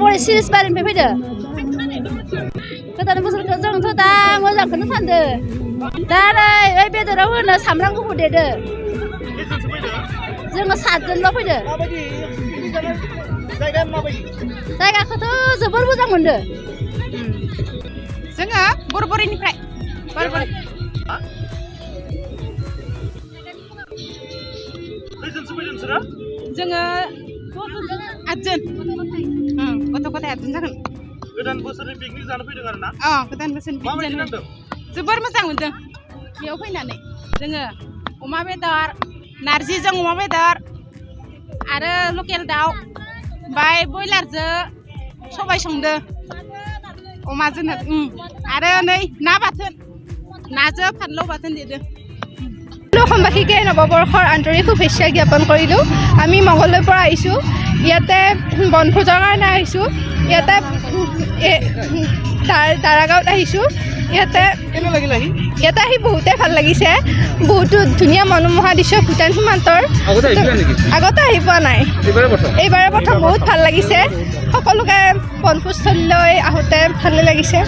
बरे सिरिस बारिनिफ्राय फैदो गोदान बोसोरखौ जोंथ' दा मोजांखौनो सानदो दा नै ओइ बेदराव होनो सामब्राम गुफुर देदो जोङो 7 जनल' फैदो जायगाखौथ' जोबोर मोजां मोनदो जोङो बरबरिनिफ्राय बरबरि जोङो 8 जन गथ' गथाय 8 जन जागोन गोदान बोसोरनि पिकनिक जानो फैदों आरो ना गोदान बोसोरनि पिकनिक जानो जोबोर मोजां मोनदों बेयाव फैनानै जोङो अमा बेदर नारजिजों अमा बेदर आरो लकेल दाउ ओमफ्राय बयलारजों सबाय संदो अमाजों आरो नै ना बाथोन नाजों फानलौ बाथोन देदो অসমবাসীকে নৱবৰ্ষৰ আন্তৰিক শুভেচ্ছা জ্ঞাপন কৰিলোঁ আমি মংগলদৈৰ পৰা আহিছোঁ ইয়াতে বনভোজৰ কাৰণে আহিছোঁ ইয়াতে দাৰাগাঁৱত আহিছোঁ ইয়াতে আহি বহুতেই ভাল লাগিছে বহুতো ধুনীয়া মনোমোহা দৃশ্য ভূটান সীমান্তৰ আগতে আহি পোৱা নাই এইবাৰে প্ৰথম বহুত ভাল লাগিছে সকলোকে বনভোজস্থলীলৈ আহোঁতে ভালেই লাগিছে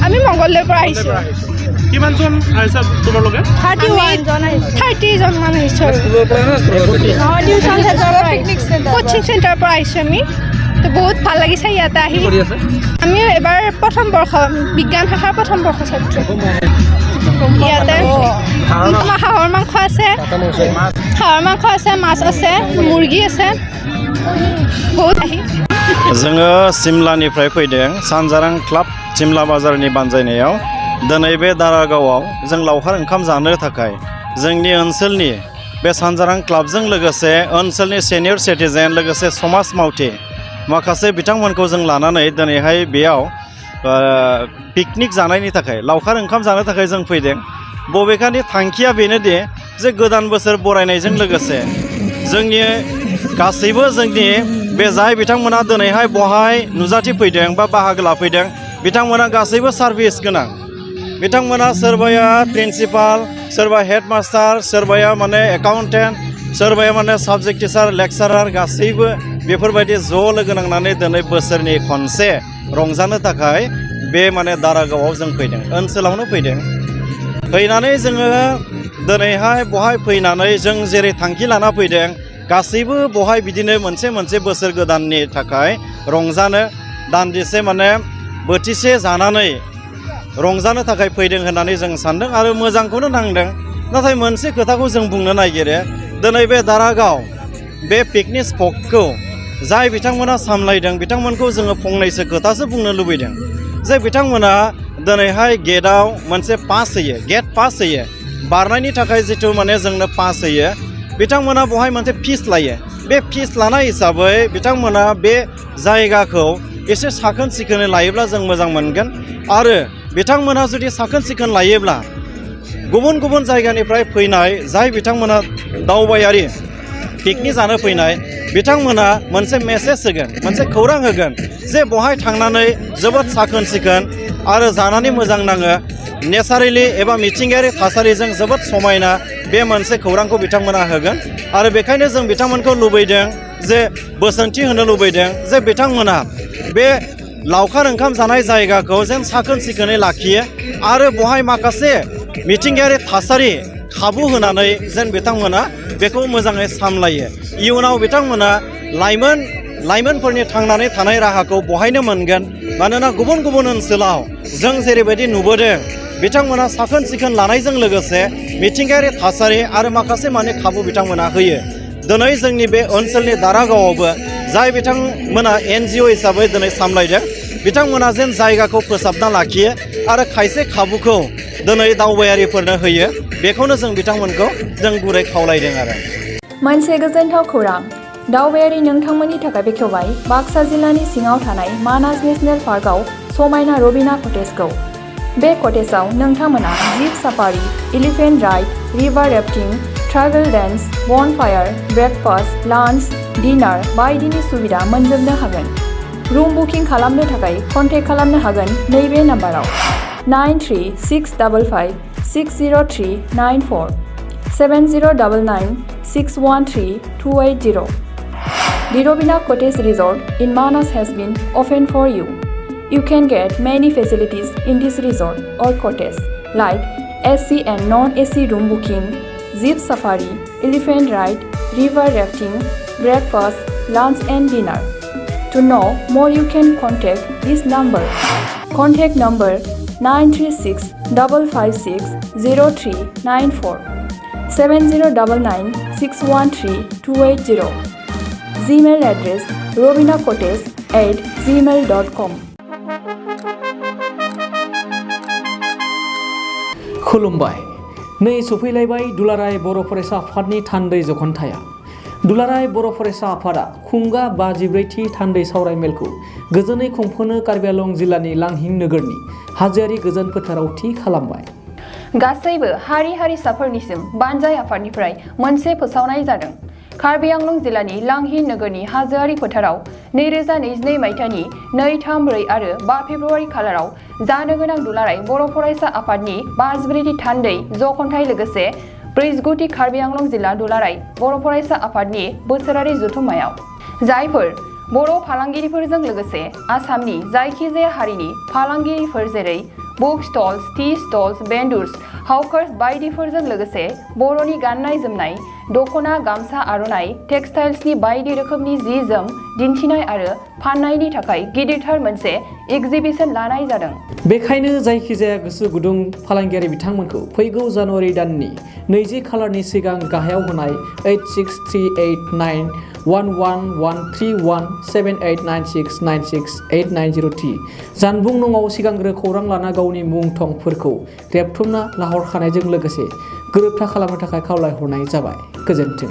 আমি মংগলদৈৰ পৰা আহিছোঁ কিমান জন আহিছে তোমালোকে 30 জন মান আহিছোঁ কোচিং চেণ্টাৰৰ পৰা আহিছোঁ আমি তো বহুত ভাল লাগিছে ইয়াতে আহি আমি এবাৰ প্ৰথম বৰ্ষ বিজ্ঞান শাখাৰ প্ৰথম বৰ্ষ ছাত্ৰী ইয়াতে হাঁহৰ মাংস আছে মাছ আছে মুৰ্গী আছে বহুত আহি जोङो सिमलानिफ्राय फैदों सानजारां क्लाब सिमला बाजारनि बानजायनायाव दिनै बे दारागावआव जों लावखार ओंखाम जानो थाखाय जोंनि ओनसोलनि बे सानजारां क्लाबजों लोगोसे ओनसोलनि सेनियर सिटिजेन लोगोसे समाज मावथि माखासे बिथांमोनखौ जों लानानै दिनैहाय बेयाव पिकनिक जानायनि थाखाय लावखार ओंखाम जानो थाखाय जों फैदों बबेखानि थांखिया बेनोदि जे गोदान बोसोर बरायनायजों लोगोसे जोंनि गासैबो जोंनि बे जाय बिथांमोना दिनैहाय बहाय नुजाथि फैदों बा बाहागो लाफैदों बिथांमोना गासैबो सार्भिस गोनां बिथांमोना सोरबाया प्रिन्सिपाल सोरबा हेडमास्टार सोरबाया माने एकाउन्टेन्ट सोरबाया माने साबजेक्ट टिचार लेक्सारार गासैबो बेफोरबायदि ज' लोगो नांनानै दिनै बोसोरनि खनसे रंजानो थाखाय बे माने दारागावआव जों फैदों ओनसोलावनो फैदों फैनानै जोङो दिनैहाय बहाय फैनानै जों जेरै थांखि लाना फैदों गासैबो बहाय बिदिनो मोनसे बोसोर गोदाननि थाखाय रंजानो दान्दिसे माने बोथिसे जानानै रंजानो थाखाय फैदों होननानै जों सान्दों आरो मोजांखौनो नांदों नाथाय मोनसे खोथाखौ जों बुंनो नागिरो दिनै बे दारागाव बे पिकनिक स्पटखौ जाय बिथांमोना सामलायदों बिथांमोनखौ जोङो फंनैसो खोथासो बुंनो लुबैदों जे बिथांमोना दिनैहाय गेटआव मोनसे पास होयो गेट पास होयो बारनायनि थाखाय जिथु माने जोंनो पास होयो बिथांमोना बहाय मोनसे फिस लायो बे फिस लानाय हिसाबै बिथांमोना बे जायगाखौ एसे साखोन सिखोनै लायोब्ला जों मोजां मोनगोन आरो बिथांमोना जुदि साखोन सिखोन लायोब्ला गुबुन गुबुन जायगानिफ्राय फैनाय जाय बिथांमोना दावबायारि पिकनिक जानो फैनाय बिथांमोना मोनसे मेसेज होगोन मोनसे खौरां होगोन जे बहाय थांनानै जोबोद साखोन सिखोन आरो जानानै मोजां नाङो नेचारेलि एबा मिथिंगायारि थासारिजों जोबोद समायना बे मोनसे खौरांखौ बिथांमोना होगोन आरो बेखायनो जों बिथांमोनखौ लुबैदों जे बोसोनथि होनो लुबैदों जे बिथांमोना बे लावखार ओंखाम जानाय जायगाखौ जों साखोन सिखोनै लाखियो आरो बहाय माखासे मिथिंगायारि थासारि खाबु होनानै जेन बिथांमोना बेखौ मोजाङै सामलायो इयुनाव बिथांमोना लाइमोनफोरनि थांनानै थानाय राहाखौ बहायनो मोनगोन मानोना गुबुन गुबुन ओनसोलाव जों जेरैबायदि नुबोदों बिथांमोना साखोन सिखोन लानायजों लोगोसे मिथिंगायारि थासारि आरो माखासे माने खाबु बिथांमोना होयो दिनै जोंनि बे ओनसोलनि दारागावआवबो जाय बिथांमोना NGO हिसाबै दिनै सामलायदों बिथांमोना जेन जायगाखौ फोसाबना लाखियो आरो खायसे खाबुखौ दिनै दावबायारिफोरनो होयो बेखौनो जों बिथांमोनखौ जों गुरै खावलायदों आरो मोनसे गोजोनथाव खौरां दावबायारि नोंथांमोननि थाखाय बेखेवबाय बाक्सा जिल्लानि सिङाव थानाय मानास नेशनेल पार्कआव समायना रबिना कटेजखौ बे कटेजआव नोंथांमोना jeep safari elephant ride river rafting tribal dance bonfire breakfast lunch dinner बायदिनि सुबिदा मोनजोबनो हागोन रुम बुकिं खालामनो थाखाय कन्टेक्ट खालामनो हागोन नैबे नाम्बाराव 9365060394 7099613280 The Robina Cottage Resort in Manas has been opened for you. You can get many facilities in this resort or cottage like AC and non-AC room booking, jeep safari, elephant ride, river rafting, breakfast, lunch and dinner. To know more, you can contact this number. Contact number 936 556 0394 7099 613 280. Gmail address robinacottage@gmail.com. खुलुमबाय नै सफैलायबाय दुलाराय बर' फरायसा आफादनि थान्दै जखनथाया दुलाराय बर' फरायसा आफादा खुंगा 54थि थान्दै सावरायमेलखौ गोजोनै खुंफुंनो कार्बि आंलं जिल्लानि लांहिं नोगोरनि हाजोआरि गोजोन फोथाराव थि खालामबाय। गासैबो हारि हारिसाफोरनिसिम बानजाय आफादनिफ्राय मोनसे फोसावनाय जादों। कार्बि आंलं जिल्लानि लांहिं नोगोरनि हाजोआरि फोथाराव 2022 मायथाइनि 2, 3, 4 आरो 5 फेब्रुआरि खालाराव जानो गोनां दुलाराय बर' फरायसा आफादनि 54थि थान्दै जखनथाय लोगोसे 49थि कार्बि आंलं जिल्ला दुलाराय बर' फरायसा आफादनि बोसोरारि जथुम्मायाव जायफोर बर' फालांगिरिफोरजों लोगोसे आसामनि जायखिजाया हारिनि फालांगिरिफोर जेरै बुक स्टल्स, टि स्टल्स, बेन्डर्स, हाउकार्स बायदिफोरजों लोगोसे बर'नि गाननाय जोमनाय, दखना, गामसा, आर'नाइ, टेक्सटाइल्सनि बायदि रोखोमनि जि जोम दिन्थिनाय आरो फाननायनि थाखाय गिदिरथार मोनसे एग्जिबिशन लानाय जादों। बेखायनो जायखिजाया गोसो गुदुं फालांगियारि बिथांमोनखौ फैगौ जानुवारि दाननि 20 खालारनि सिगां गाहायाव होनाय 86389111317896968903 जानबुं नङाव सिगांग्रो खौरां लाना गावनि मुं थंफोरखौ रेबथुमना लाहरखानायजों लोगोसे गोरोबथा खालामनो थाखाय खावलायहरनाय जाबाय। गोजोन्थों।